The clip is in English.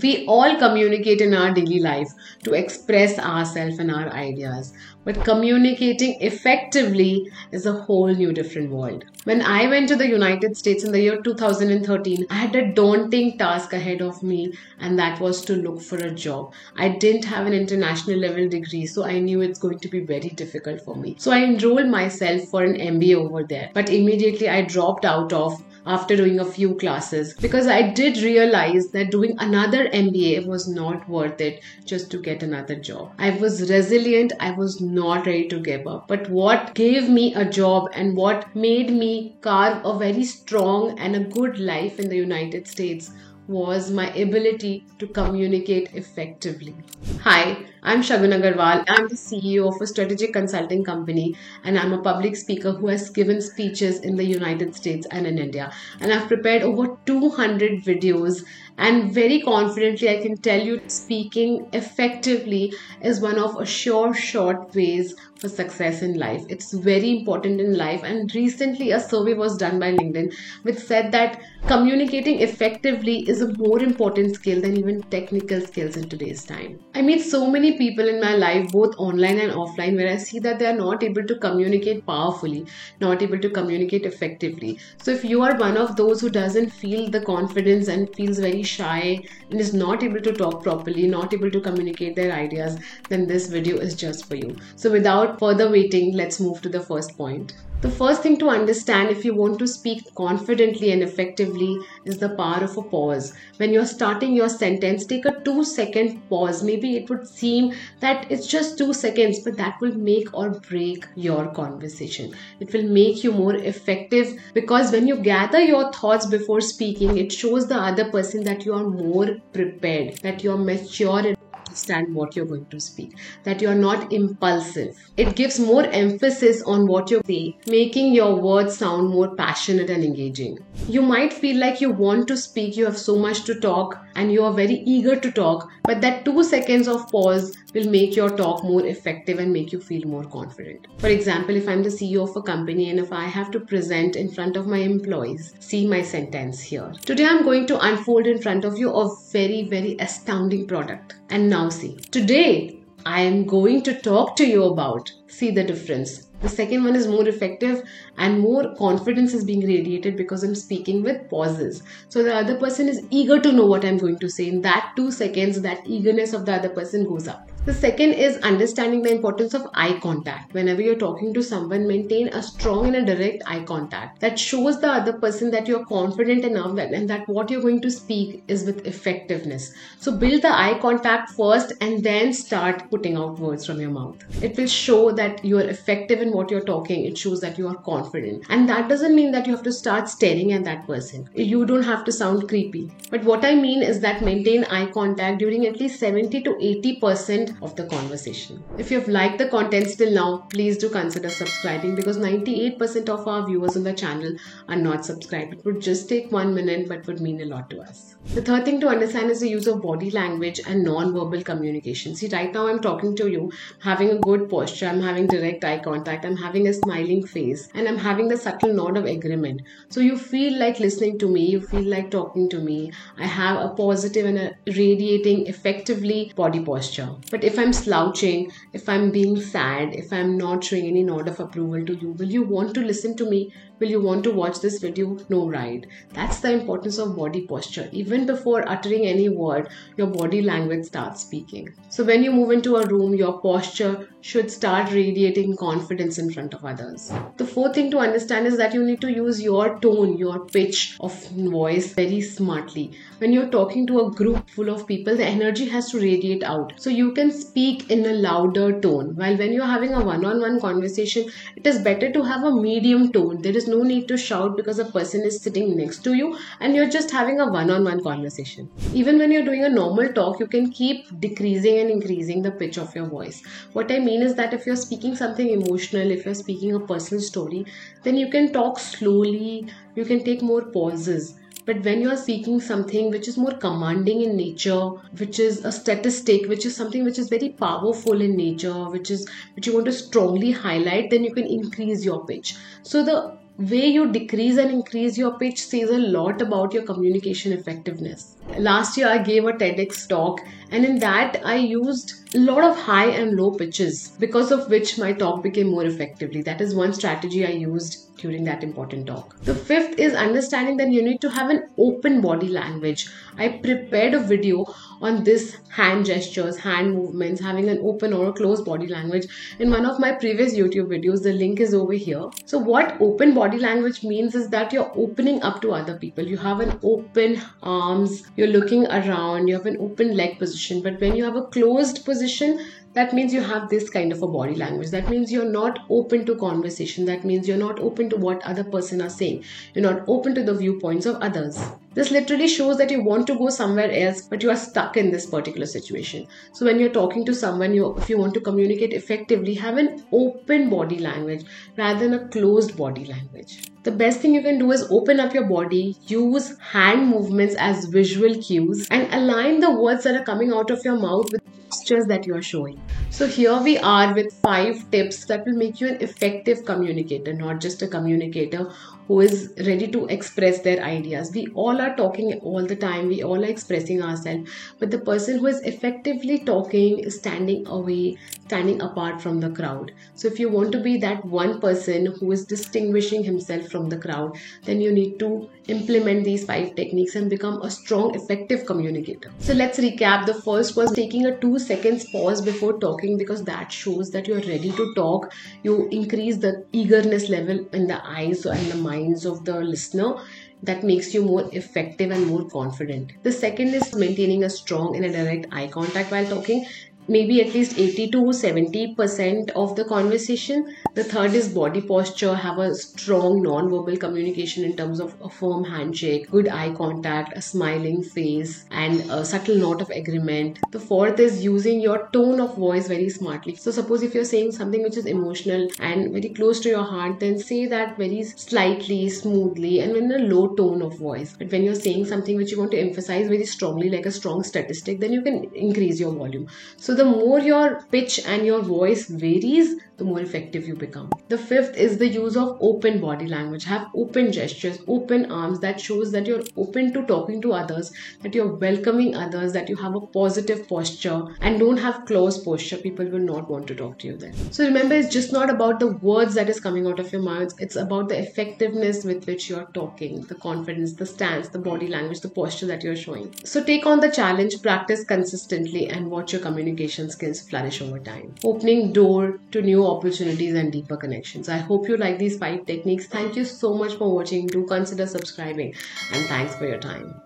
We all communicate in our daily life to express ourselves and our ideas, but communicating effectively is a whole new different world. When I went to the United States in the year 2013, I had a daunting task ahead of me, and that was to look for a job. I didn't have an international level degree, so I knew it's going to be very difficult for me. So I enrolled myself for an MBA over there, but immediately I dropped out of after doing a few classes because I did realize that doing another MBA was not worth it just to get another job. I was resilient, I was not ready to give up. But what gave me a job and what made me carve a very strong and a good life in the United States was my ability to communicate effectively. Hi, I'm Shagun Agarwal. I'm the CEO of a strategic consulting company, and I'm a public speaker who has given speeches in the United States and in India. And I've prepared over 200 videos, and very confidently I can tell you speaking effectively is one of a short ways for success in life. It's very important in life, and recently a survey was done by LinkedIn which said that communicating effectively is a more important skill than even technical skills in today's time. I meet so many people in my life, both online and offline, where I see that they are not able to communicate powerfully, not able to communicate effectively. So if you are one of those who doesn't feel the confidence and feels very shy and is not able to talk properly, not able to communicate their ideas, then this video is just for you. So without further waiting, let's move to the first point. The first thing to understand if you want to speak confidently and effectively is the power of a pause. When you're starting your sentence, take a 2-second pause. Maybe it would seem that it's just 2 seconds, but that will make or break your conversation. It will make you more effective because when you gather your thoughts before speaking, it shows the other person that you are more prepared, that you are mature and understand what you're going to speak, that you are not impulsive. It gives more emphasis on what you say, making your words sound more passionate and engaging. You might feel like you want to speak, you have so much to talk and you are very eager to talk, but that 2 seconds of pause will make your talk more effective and make you feel more confident. For example, if I'm the CEO of a company and if I have to present in front of my employees, see my sentence here. Today I'm going to unfold in front of you a very astounding product. And now see, today I am going to talk to you about, see the difference. The second one is more effective and more confidence is being radiated because I'm speaking with pauses. So the other person is eager to know what I'm going to say. In that 2 seconds, that eagerness of the other person goes up. The second is understanding the importance of eye contact. Whenever you're talking to someone, maintain a strong and a direct eye contact. That shows the other person that you're confident enough and that what you're going to speak is with effectiveness. So build the eye contact first and then start putting out words from your mouth. It will show that you are effective in what you're talking. It shows that you are confident. And that doesn't mean that you have to start staring at that person. You don't have to sound creepy. But what I mean is that maintain eye contact during at least 70 to 80% of the conversation. If you have liked the content till now, please do consider subscribing because 98% of our viewers on the channel are not subscribed. It would just take 1 minute but would mean a lot to us. The third thing to understand is the use of body language and non-verbal communication. See, right now I'm talking to you, having a good posture, I'm having direct eye contact, I'm having a smiling face, and I'm having the subtle nod of agreement. So you feel like listening to me, you feel like talking to me. I have a positive and a radiating effectively body posture. But if I'm slouching, if I'm being sad, if I'm not showing any nod of approval to you, will you want to listen to me? Will you want to watch this video? No, right? That's the importance of body posture. Even before uttering any word, your body language starts speaking. So when you move into a room, your posture should start radiating confidence in front of others. The fourth thing to understand is that you need to use your tone, your pitch of voice very smartly. When you're talking to a group full of people, the energy has to radiate out. So you can speak in a louder tone. While when you're having a one-on-one conversation, it is better to have a medium tone. There is no need to shout because a person is sitting next to you and you're just having a one-on-one conversation. Even when you're doing a normal talk, you can keep decreasing and increasing the pitch of your voice. What I mean is that if you're speaking something emotional, if you're speaking a personal story, then you can talk slowly, you can take more pauses. But when you are speaking something which is more commanding in nature, which is a statistic, which is something which is very powerful in nature, which you want to strongly highlight, then you can increase your pitch. So the way you decrease and increase your pitch says a lot about your communication effectiveness. Last year I gave a TEDx talk, and in that I used a lot of high and low pitches, because of which my talk became more effectively. That is one strategy I used during that important talk. The fifth is understanding that you need to have an open body language. I prepared a video on this: hand gestures, hand movements, having an open or a closed body language, in one of my previous YouTube videos. The link is over here. So what open body language means is that you're opening up to other people. You have an open arms, you're looking around, you have an open leg position. But when you have a closed position, that means you have this kind of a body language. That means you're not open to conversation. That means you're not open to what other person are saying. You're not open to the viewpoints of others. This literally shows that you want to go somewhere else, but you are stuck in this particular situation. So when you're talking to someone, if you want to communicate effectively, have an open body language rather than a closed body language. The best thing you can do is open up your body, use hand movements as visual cues, and align the words that are coming out of your mouth with gestures that you are showing. So here we are with 5 tips that will make you an effective communicator, not just a communicator who is ready to express their ideas. We all are talking all the time, we all are expressing ourselves, but the person who is effectively talking is standing away, standing apart from the crowd. So if you want to be that one person who is distinguishing himself from the crowd, then you need to implement these 5 techniques and become a strong, effective communicator. So let's recap. The first was taking a 2 seconds pause before talking, because that shows that you're ready to talk. You increase the eagerness level in the eyes and the minds of the listener. That makes you more effective and more confident. The second is maintaining a strong and a direct eye contact while talking, maybe at least 80 to 70% of the conversation. The third is body posture. Have a strong non-verbal communication in terms of a firm handshake, good eye contact, a smiling face, and a subtle note of agreement. The fourth is using your tone of voice very smartly. So suppose if you're saying something which is emotional and very close to your heart, then say that very slightly, smoothly, and in a low tone of voice. But when you're saying something which you want to emphasize very strongly, like a strong statistic, then you can increase your volume. So the more your pitch and your voice varies, the more effective you become. The fifth is the use of open body language. Have open gestures, open arms. That shows that you're open to talking to others, that you're welcoming others, that you have a positive posture, and don't have closed posture. People will not want to talk to you then. So remember, it's just not about the words that is coming out of your mouth. It's about the effectiveness with which you're talking, the confidence, the stance, the body language, the posture that you're showing. So take on the challenge, practice consistently, and watch your communication skills flourish over time, opening door to new opportunities and deeper connections. I hope you like these 5 techniques. Thank you so much for watching. Do consider subscribing, and thanks for your time.